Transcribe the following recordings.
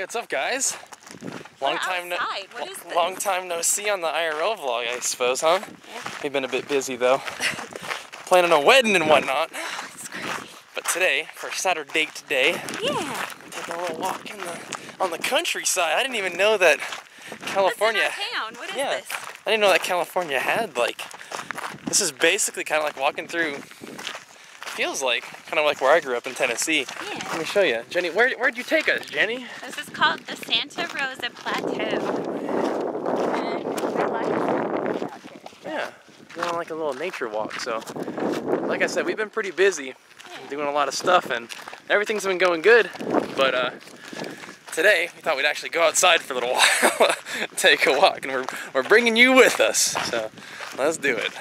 what's up, guys? Long time no see on the IRL vlog, I suppose, huh? Yeah. We've been a bit busy though, planning a wedding and whatnot. It's crazy. But today, for Saturday today, yeah, taking a little walk on the countryside. I didn't even know that California. What's in our town? What is this? I didn't know that California had like. This is basically kind of like walking through. Feels like kind of like where I grew up in Tennessee. Yeah. Let me show you, Jenny. Where'd you take us, Jenny? This is called the Santa Rosa Plateau. Yeah, doing like a little nature walk. So, like I said, we've been pretty busy, doing a lot of stuff, and everything's been going good. But today we thought we'd actually go outside for a little while, take a walk, and we're bringing you with us. So let's do it.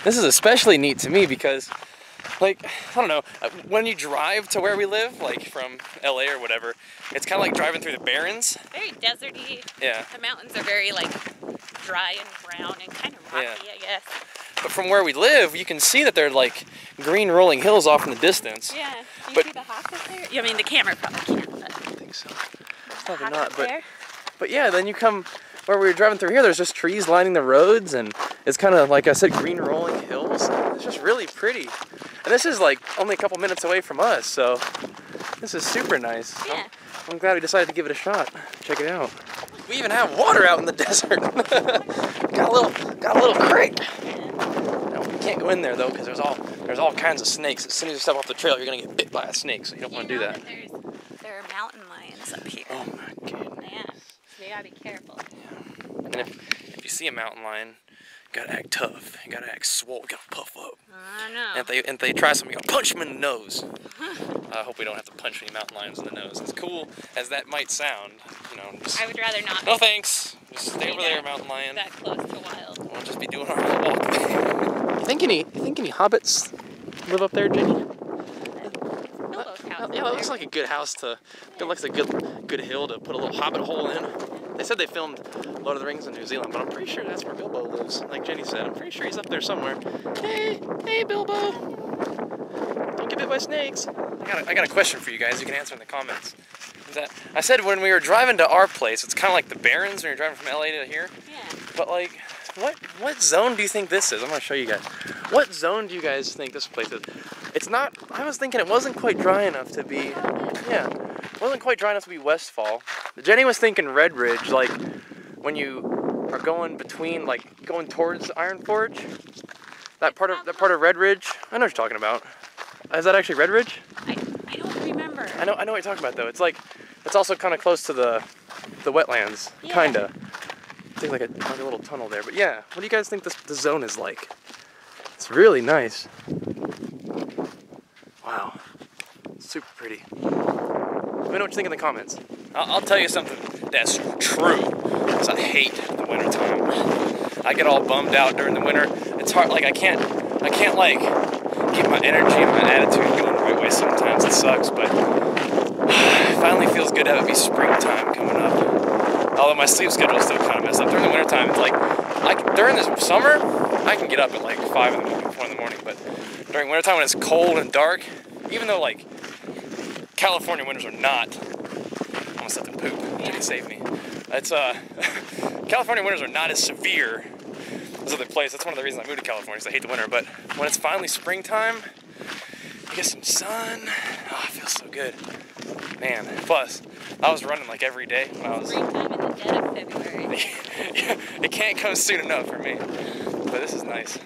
This is especially neat to me because, like, I don't know, when you drive to where we live, like from LA or whatever, it's kind of like driving through the Barrens. Very deserty. Yeah. The mountains are very like dry and brown and kind of rocky, I guess. But from where we live, you can see that they're like green rolling hills off in the distance. Yeah. Do you see the house up there? I mean, the camera probably can't, but I think so. Probably not, but yeah, then you come where we were driving through here, there's just trees lining the roads, and it's kind of, like I said, green rolling hills. It's just really pretty. And this is like only a couple minutes away from us, so this is super nice. Yeah. I'm glad we decided to give it a shot. Check it out. We even have water out in the desert. got a little creek. No, we can't go in there though, because there's all kinds of snakes. As soon as you step off the trail, you're gonna get bit by a snake, so you don't want to do that. There are mountain lions up here. Oh my goodness. Yeah. So you gotta be careful. Yeah. And if you see a mountain lion, you gotta act tough. You gotta act swole. You gotta puff up. I know. And if they try something, you gotta punch them in the nose. I hope we don't have to punch any mountain lions in the nose. As cool as that might sound, you know. I would rather not. No thanks. Just stay over there, mountain lion. That close to wild. We'll just be doing our little walk. You think any hobbits live up there, Jenny? Yeah, that looks like a good house to. It looks like a good hill to put a little hobbit hole in. They said they filmed Lord of the Rings in New Zealand, but I'm pretty sure that's where Bilbo lives. Like Jenny said, I'm pretty sure he's up there somewhere. Hey, Bilbo! Don't get bit by snakes. I got a question for you guys. You can answer in the comments. I said when we were driving to our place, it's kind of like the Barrens when you're driving from LA to here. Yeah. But like, what zone do you think this is? I'm gonna show you guys. What zone do you guys think this place is? It's not. I was thinking it wasn't quite dry enough to be. Yeah. It wasn't quite dry enough to be Westfall. Jenny was thinking Red Ridge, like when you are going between, like going towards Iron Forge. That part of Red Ridge. I know what you're talking about. Is that actually Red Ridge? I don't remember. I know what you're talking about though. It's like, it's also kind of close to the wetlands, yeah. kinda. I think like a little tunnel there. But yeah, what do you guys think the zone is like? It's really nice. Wow, super pretty. Let me know what you think in the comments. I'll tell you something that's true, because I hate the winter time. I get all bummed out during the winter. It's hard, like I can't like keep my energy and my attitude going the right way sometimes. It sucks, but it finally feels good to have it be springtime coming up. Although my sleep schedule is still kind of messed up. During the winter time, it's like during the summer, I can get up at like 5 in the morning, 4 in the morning, but during winter time when it's cold and dark, even though like California winters are not, I almost had to poop, Jenny saved me. It's California winters are not as severe as other places. That's one of the reasons I moved to California, because I hate the winter. But when it's finally springtime, you get some sun. Oh, it feels so good, man. Plus, I was running like every day when I was. Springtime in the dead of February. It can't come soon enough for me. But this is nice.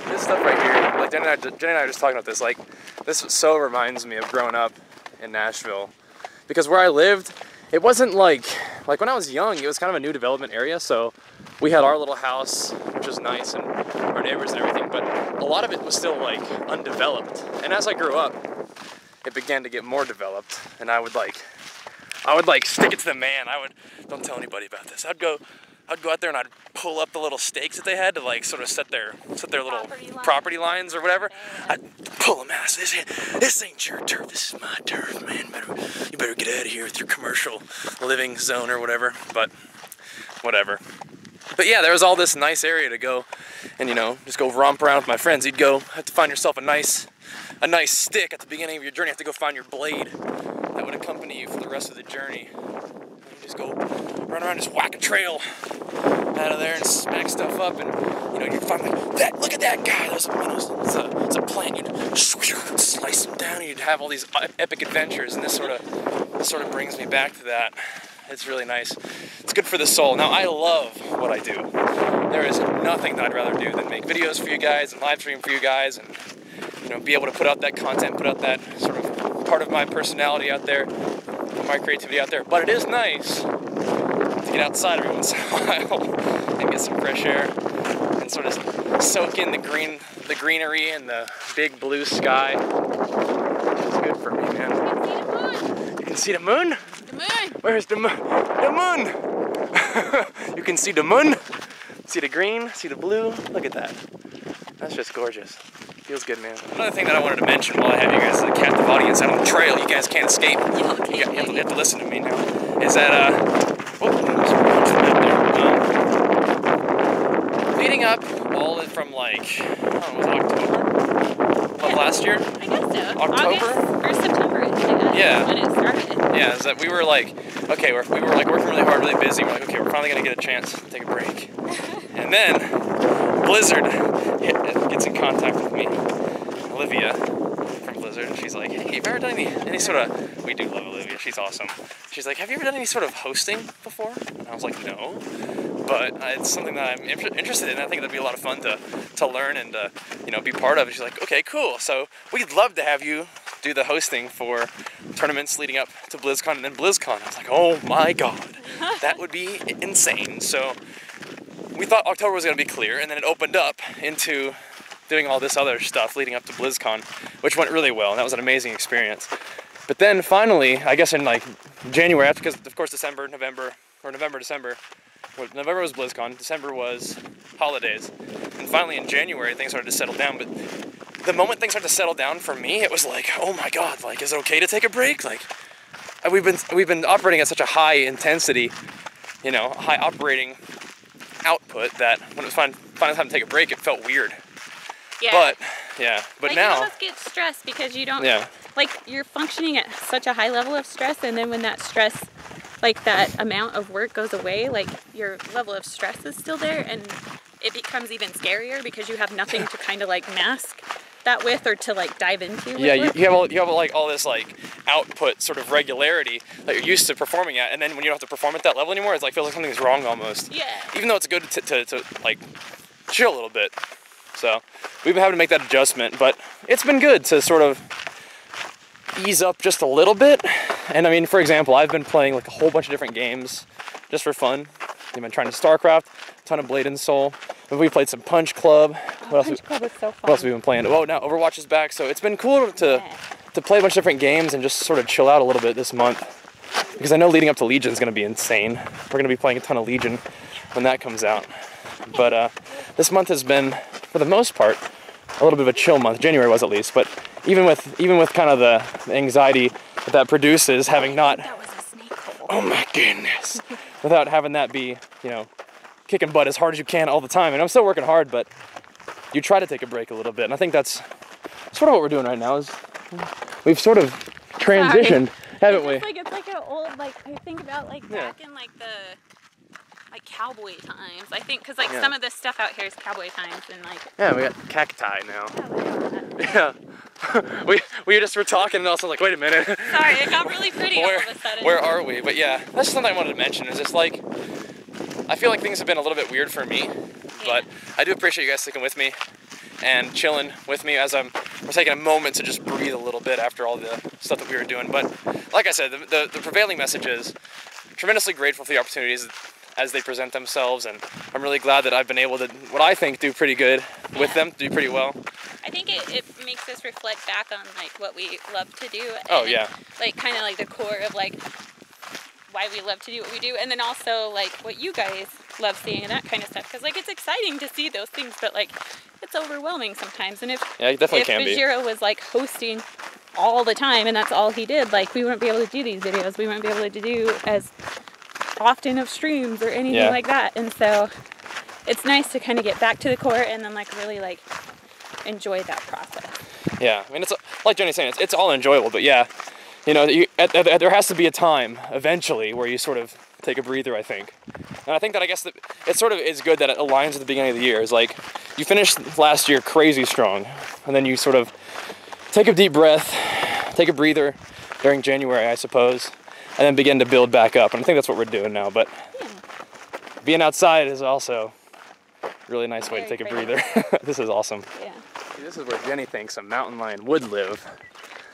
This stuff right here, like Jenny and I were just talking about this. Like, this so reminds me of growing up in Nashville, because where I lived, it wasn't like when I was young, it was kind of a new development area, so we had our little house, which was nice, and our neighbors and everything, but a lot of it was still like undeveloped. And as I grew up, it began to get more developed, and I would like stick it to the man. Don't tell anybody about this. I'd go out there and I'd pull up the little stakes that they had to like sort of set their little property lines or whatever. I'd pull them out. This ain't your turf. This is my turf, man. You better get out of here with your commercial living zone or whatever. But whatever. But yeah, there was all this nice area to go and, you know, just go romp around with my friends. You'd have to find yourself a nice stick at the beginning of your journey. You have to go find your blade that would accompany you for the rest of the journey. just go run around, just whack a trail out of there and smack stuff up, and you know, you'd find like that. Look at that guy. There's it's a plant. You'd slice him down, and you'd have all these epic adventures. And this sort of brings me back to that. It's really nice. It's good for the soul. Now, I love what I do. There is nothing that I'd rather do than make videos for you guys and live stream for you guys, and you know, be able to put out that content, put out that sort of part of my personality out there, my creativity out there. But it is nice to get outside every once in a while and get some fresh air and sort of soak in the greenery and the big blue sky. It's good for me, man. You can see the moon? The moon. Where's the moon? The moon! You can see the moon, see the green, see the blue. Look at that. That's just gorgeous. Feels good, man. Another thing that I wanted to mention while I have you guys, the captive audience out on the trail, you guys can't escape. You have to listen to me now. Is that, leading up all from like, I don't know, was it October of last year? I guess so. October? August or September, I think. Yeah. When it started. Yeah, is that we were like, okay, we were like working really hard, really busy. We're like, okay, we're finally gonna get a chance to take a break. And then Blizzard gets in contact with me, Olivia from Blizzard, and she's like, hey, have you ever done any sort of, we do love Olivia, she's awesome. She's like, have you ever done any sort of hosting before? And I was like, no, but it's something that I'm interested in. I think that'd be a lot of fun to learn and you know, be part of. And she's like, okay, cool. So we'd love to have you do the hosting for tournaments leading up to BlizzCon and then BlizzCon. I was like, oh my God, that would be insane. So we thought October was going to be clear, and then it opened up into doing all this other stuff leading up to BlizzCon, which went really well, and that was an amazing experience. But then finally, I guess in like January, because of course November, December, well, November was BlizzCon, December was holidays, and finally in January things started to settle down. But the moment things started to settle down for me, it was like, oh my God, like, is it okay to take a break? Like, we've been operating at such a high intensity, you know, high operating output, that when it was finally time to take a break, it felt weird. Yeah. But like, now you almost get stressed because you don't, like, you're functioning at such a high level of stress, and then when that stress, like that amount of work goes away, like your level of stress is still there, and it becomes even scarier because you have nothing to kind of like mask that with, or to like dive into. Yeah, you have like all this like output sort of regularity that you're used to performing at, and then when you don't have to perform at that level anymore, it's like feels like something's wrong almost. Yeah. Even though it's good to like chill a little bit. So we've been having to make that adjustment, but it's been good to sort of ease up just a little bit. And I mean, for example, I've been playing like a whole bunch of different games just for fun. I've been trying to StarCraft, a ton of Blade and Soul. We played some Punch Club. Punch Club was so fun. What else have we been playing? Oh, now Overwatch is back, so it's been cool to play a bunch of different games and just sort of chill out a little bit this month. Because I know leading up to Legion is going to be insane. We're going to be playing a ton of Legion when that comes out. But this month has been, for the most part, a little bit of a chill month. January was, at least. But even with kind of the anxiety that produces, having not... That was a snake hole. Oh my goodness. Without having that be, you know, kicking butt as hard as you can all the time. And I'm still working hard, but you try to take a break a little bit. And I think that's sort of what we're doing right now. Is we've sort of transitioned, haven't we? It's like an old, like, I think about like back in like the like cowboy times. I think because like some of this stuff out here is cowboy times, and like we got cacti now. Yeah. we just were talking, and also like, wait a minute. Sorry, it got really pretty all of a sudden. Where are we? But yeah, that's something I wanted to mention. Is just like, I feel like things have been a little bit weird for me, but I do appreciate you guys sticking with me and chilling with me as we're taking a moment to just breathe a little bit after all the stuff that we were doing. But like I said, the prevailing message is tremendously grateful for the opportunities as they present themselves, and I'm really glad that I've been able to, what I think, do pretty good with them, do pretty well. I think it makes us reflect back on like what we love to do. And, oh yeah. Like kind of like the core of like why we love to do what we do, and then also like what you guys love seeing and that kind of stuff. Because like it's exciting to see those things, but like it's overwhelming sometimes. And if it definitely can be. Bajheera was like hosting all the time and that's all he did, like we wouldn't be able to do these videos. We wouldn't be able to do as often of streams or anything like that. And so it's nice to kind of get back to the core and then like really like enjoy that process. Yeah, I mean, it's like Jenny's saying, it's all enjoyable, but yeah, you know, there has to be a time eventually where you sort of take a breather, I think. And I think that I guess that it sort of is good that it aligns with the beginning of the year. It's like you finished last year crazy strong, and then you sort of take a deep breath, take a breather during January, I suppose, and then begin to build back up. And I think that's what we're doing now. But being outside is also a really nice way to take a breather. This is awesome. Yeah. This is where Jenny thinks a mountain lion would live.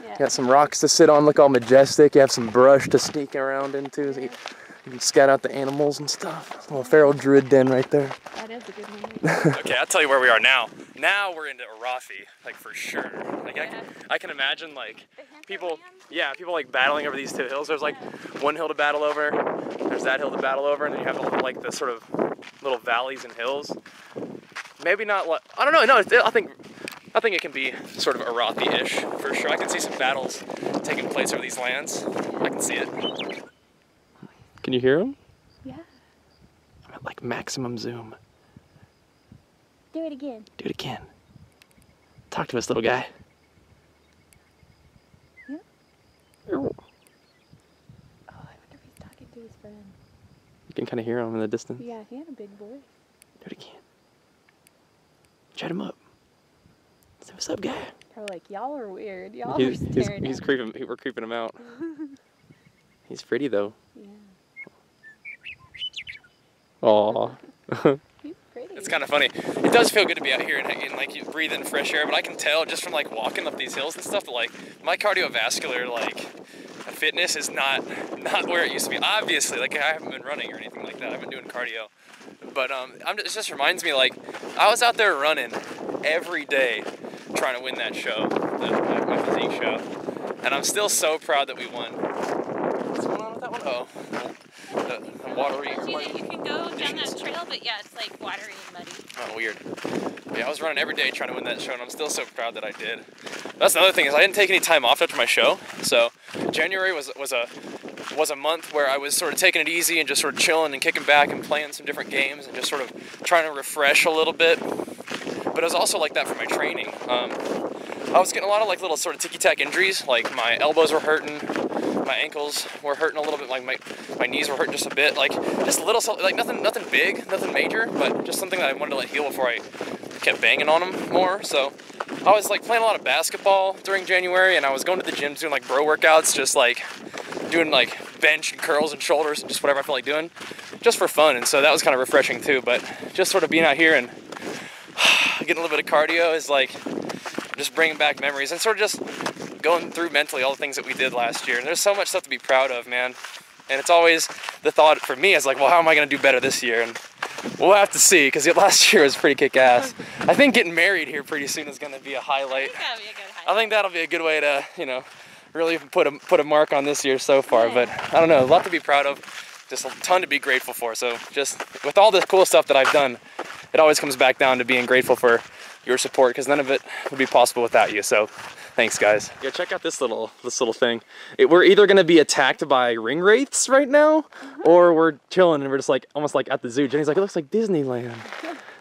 Yeah. You got some rocks to sit on, look all majestic. You have some brush to sneak around into. Yeah. So you can scout out the animals and stuff. A little feral druid den right there. That is a good one. Okay, I'll tell you where we are now. Now we're into Arafi, like for sure. Like I can imagine like people like battling over these two hills. There's like one hill to battle over, there's that hill to battle over, and then you have like the sort of little valleys and hills. Maybe not like, I don't know, no, I think it can be sort of Arathi-ish for sure. I can see some battles taking place over these lands. I can see it. Can you hear them? Yeah. I'm at like maximum zoom. Do it again. Do it again. Talk to us, little guy. Yeah. Oh, I wonder if he's talking to his friend. You can kind of hear him in the distance. Yeah, he had a big voice. Do it again. Chat him up. Say, what's up, guy? Probably like, y'all are weird. Y'all are staring he's creeping. We're creeping him out. He's pretty though. Yeah. Aww. He's pretty. It's kind of funny. It does feel good to be out here and like you breathe in fresh air, but I can tell just from like walking up these hills and stuff that like my cardiovascular like fitness is not where it used to be. Obviously, like I haven't been running or anything like that. I've been doing cardio, but it just reminds me like I was out there running every day trying to win that show, my physique show, and I'm still so proud that we won. What's going on with that one? Oh. The watery. You can go down that trail, but yeah, it's like watery and muddy. Oh, weird. Yeah, I was running every day trying to win that show, and I'm still so proud that I did. That's another thing is I didn't take any time off after my show, so January was a month where I was sort of taking it easy and just sort of chilling and kicking back and playing some different games and just sort of trying to refresh a little bit. But it was also like that for my training. I was getting a lot of like little sort of ticky-tack injuries, like my elbows were hurting, my ankles were hurting a little bit, like my knees were hurting just a bit, like just a little, like nothing big, nothing major, but just something that I wanted to let heal before I kept banging on them more. So I was like playing a lot of basketball during January, and I was going to the gym doing like bro workouts, just like doing like bench and curls and shoulders and just whatever I felt like doing, just for fun. And so that was kind of refreshing too, but just sort of being out here and getting a little bit of cardio is like just bringing back memories and sort of just going through mentally all the things that we did last year. And there's so much stuff to be proud of, man. And it's always the thought for me is like, well, how am I going to do better this year? And we'll have to see, because last year was pretty kick-ass. I think getting married here pretty soon is going to be a highlight. I think that'll be a good way to, you know, really put a mark on this year so far. Yeah. But I don't know, a lot to be proud of, just a ton to be grateful for. So just with all the cool stuff that I've done, it always comes back down to being grateful for your support, because none of it would be possible without you. So thanks, guys. Yeah, check out this little thing. We're either gonna be attacked by ring wraiths right now, or we're chilling and we're just like almost like at the zoo. Jenny's like, it looks like Disneyland.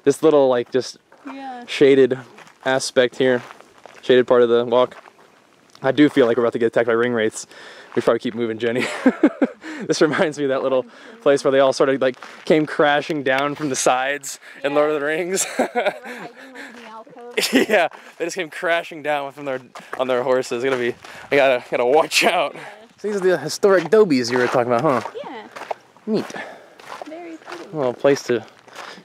This little like just shaded aspect here, shaded part of the walk. I do feel like we're about to get attacked by ring wraiths. We probably keep moving, Jenny. This reminds me of that little place where they all sort of like came crashing down from the sides in Lord of the Rings. Yeah, they just came crashing down on their horses. It's gonna be, I gotta watch out. Yeah. So these are the historic dobies you were talking about, huh? Yeah. Neat. Very pretty. A little place to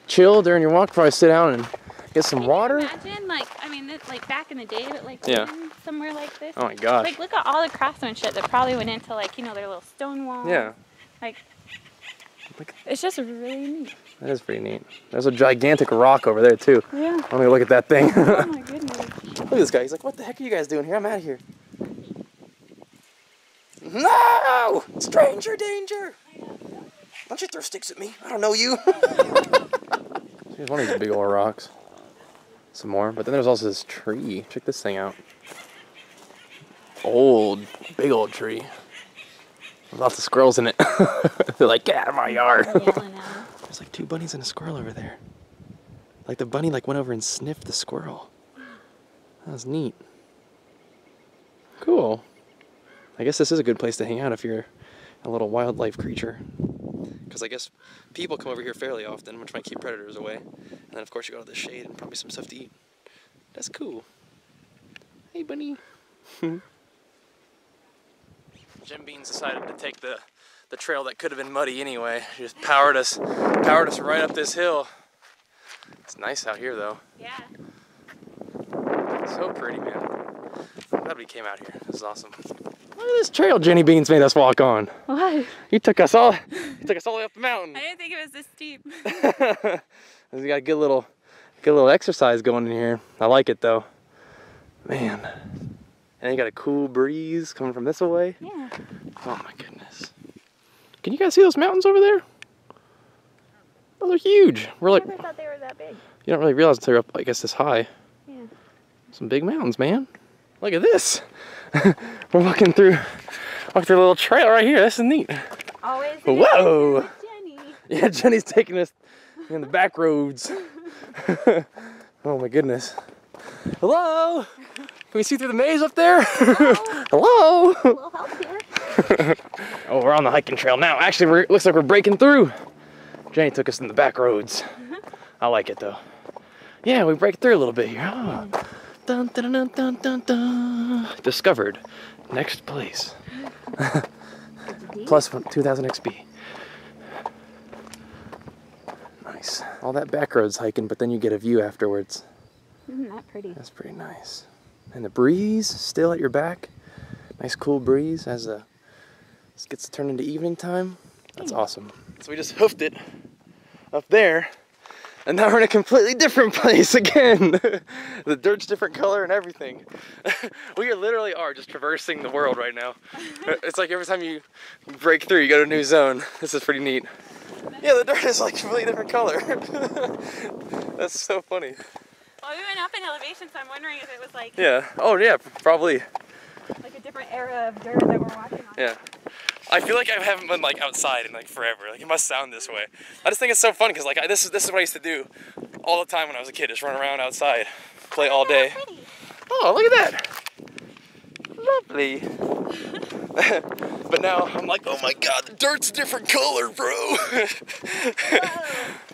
chill during your walk. Probably sit down and get some water. Imagine, like, I mean, like back in the day, but like somewhere like this. Oh my gosh. Like, look at all the craftsmanship that probably went into, like, you know, their little stone walls. Yeah. Like, it's just really neat. That is pretty neat. There's a gigantic rock over there too. Yeah. Let me look at that thing. Oh my goodness. Look at this guy. He's like, what the heck are you guys doing here? I'm out of here. No! Stranger danger! Don't you throw sticks at me. I don't know you. Here's one of these big old rocks. Some more. But then there's also this tree. Check this thing out. Big old tree. There's lots of squirrels in it. They're like, get out of my yard. There's like 2 bunnies and a squirrel over there. Like the bunny like went over and sniffed the squirrel. That was neat. Cool. I guess this is a good place to hang out if you're a little wildlife creature. because I guess people come over here fairly often, which might keep predators away. And then of course you go to the shade and probably some stuff to eat. That's cool. Hey, bunny. Jim Beans decided to take the trail that could have been muddy anyway. He just powered us right up this hill. It's nice out here though. Yeah. So pretty, man. I'm glad we came out here. This is awesome. Look at this trail Jenny Beans made us walk on. What? He took us all the way up the mountain. I didn't think it was this steep. We got a good little exercise going in here. I like it though. Man. And you got a cool breeze coming from this way. Yeah. Oh my goodness. Can you guys see those mountains over there? Oh, they're huge. We're like, I never thought they were that big. You don't really realize until you're up, I guess, this high. Yeah. Some big mountains, man. Look at this. We're walking through a little trail right here. This is neat. Always. Whoa. Jenny. Yeah, Jenny's taking us in the back roads. Oh my goodness. Hello. Can we see through the maze up there? Hello. A little help here. Oh, we're on the hiking trail now. Actually, it looks like we're breaking through. Jenny took us in the back roads. I like it though. Yeah, we break through a little bit here. Oh. Dun, dun, dun, dun, dun, dun. Discovered. Next place. Plus 2000 XP. Nice. All that back roads hiking, but then you get a view afterwards. Isn't that pretty? That's pretty nice. And the breeze still at your back. Nice cool breeze as this gets to turn into evening time. That's awesome. So we just hoofed it up there, and now we're in a completely different place again. The dirt's different color and everything. We literally are just traversing the world right now. It's like every time you break through, you go to a new zone. This is pretty neat. Yeah, the dirt is like completely different color. That's so funny. Well, we went up in elevation, so I'm wondering if it was like... Yeah. Oh, yeah, probably. Like a different era of dirt that we're walking on. Yeah. I feel like I haven't been like outside in like forever. Like it must sound this way. I just think it's so fun because like this is what I used to do all the time when I was a kid. Just run around outside, play all day. Oh, look at that. Lovely. But now I'm like, oh my god, the dirt's a different color, bro.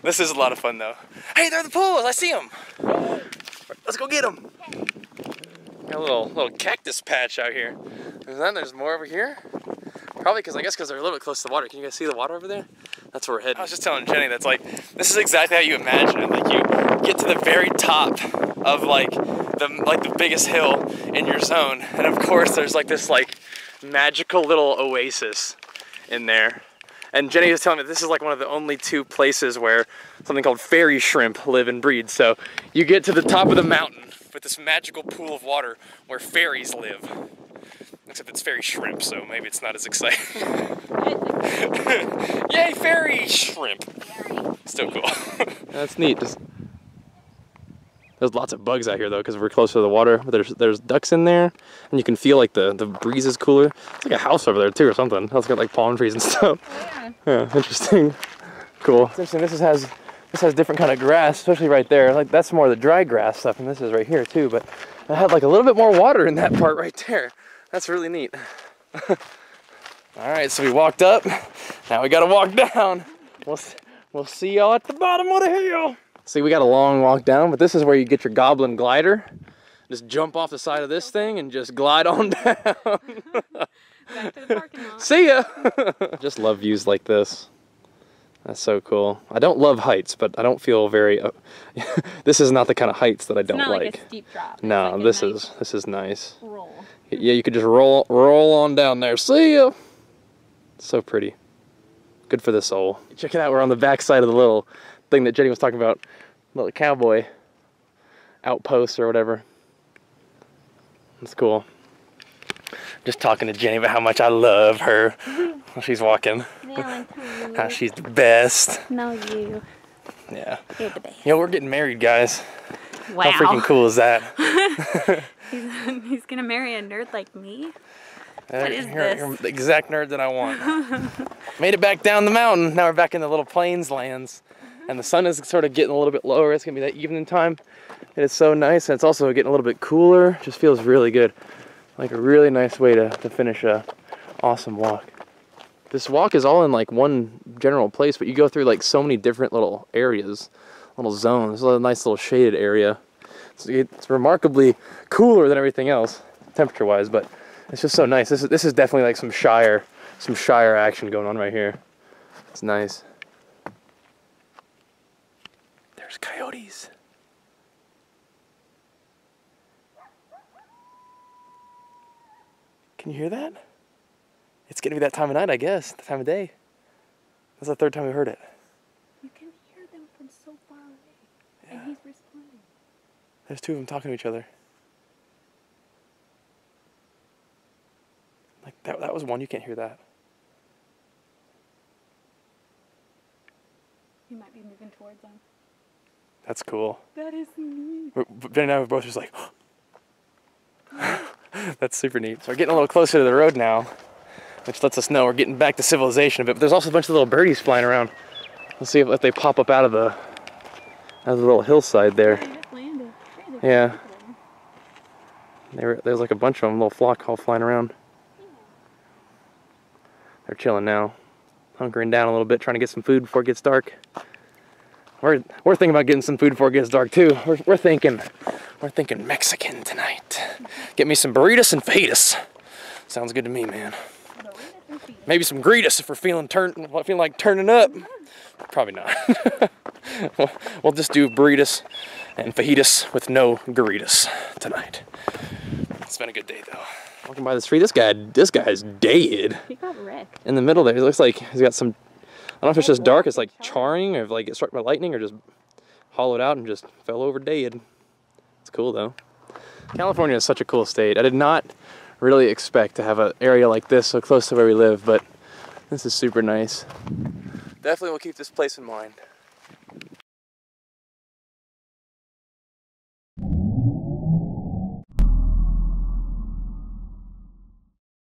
This is a lot of fun though. Hey, they're the pools. I see them. Let's go get them. Got a little cactus patch out here. And then there's more over here. Probably because they're a little bit close to the water. Can you guys see the water over there? That's where we're heading. I was just telling Jenny that's like, this is exactly how you imagine it. Like you get to the very top of like the biggest hill in your zone, and of course there's like this like magical little oasis in there. And Jenny was telling me this is like one of the only two places where something called fairy shrimp live and breed. So you get to the top of the mountain with this magical pool of water where fairies live. Except it's fairy shrimp, so maybe it's not as exciting. Yay, fairy shrimp! Still cool. That's neat. There's lots of bugs out here though, because we're close to the water. But there's ducks in there, and you can feel like the breeze is cooler. It's like a house over there too, or something. It's got like palm trees and stuff. Oh, yeah. Yeah, interesting. Cool. It's interesting. This has different kind of grass, especially right there. Like that's more of the dry grass stuff, and this is right here too. But it had like a little bit more water in that part right there. That's really neat. All right, so we walked up. Now we gotta walk down. We'll see y'all at the bottom of the hill. See, we got a long walk down, but this is where you get your goblin glider. Just jump off the side of this thing and just glide on down. Back to the parking lot. See ya. Just love views like this. That's so cool. I don't love heights, but I don't feel very. This is not the kind of heights that I don't like. Like a steep drop. No, like this is nice. Roll. Yeah, you could just roll on down there. See ya. So pretty. Good for the soul. Check it out. We're on the back side of the little thing that Jenny was talking about. Little cowboy outpost or whatever. That's cool. Just talking to Jenny about how much I love her while she's walking. Valentine. How she's the best. No, you. Yeah. You're the best. Yo, we're getting married, guys. Wow. How freaking cool is that? He's gonna marry a nerd like me? What is this? You're the exact nerd that I want. Made it back down the mountain. Now we're back in the little plains lands. And the sun is sort of getting a little bit lower. It's gonna be that evening time. It is so nice, and it's also getting a little bit cooler. Just feels really good. Like a really nice way to finish a awesome walk. This walk is all in like one general place, but you go through like so many different little areas, little zones. It's a nice little shaded area. It's remarkably cooler than everything else, temperature-wise, but it's just so nice. This is definitely like some Shire action going on right here. It's nice. There's coyotes. Can you hear that? It's gonna be that time of night, I guess. The time of day. That's the third time we heard it. You can hear them from so far away. Yeah. And he's responding. There's two of them talking to each other. Like that was one. You can't hear that. He might be moving towards them. That's cool. That is neat. Ben and I were both just like, that's super neat. So we're getting a little closer to the road now, which lets us know we're getting back to civilization a bit. But there's also a bunch of little birdies flying around. Let's see if they pop up out of the little hillside there. Yeah. There's like a bunch of them, a little flock all flying around. They're chilling now, hunkering down a little bit, trying to get some food before it gets dark. We're thinking about getting some food before it gets dark too. We're thinking Mexican tonight. Get me some burritos and fajitas. Sounds good to me, man. Maybe some gritas if we're feeling like turning up. Probably not. We'll just do burritos and fajitas with no Doritos tonight. It's been a good day though. Walking by this tree, this guy's dead. He got wrecked. In the middle there, it looks like he's got some, I don't know if it's just dark, it's like charring, or like get struck by lightning, or just hollowed out and just fell over dead. It's cool though. California is such a cool state. I did not really expect to have an area like this so close to where we live, but this is super nice. Definitely will keep this place in mind.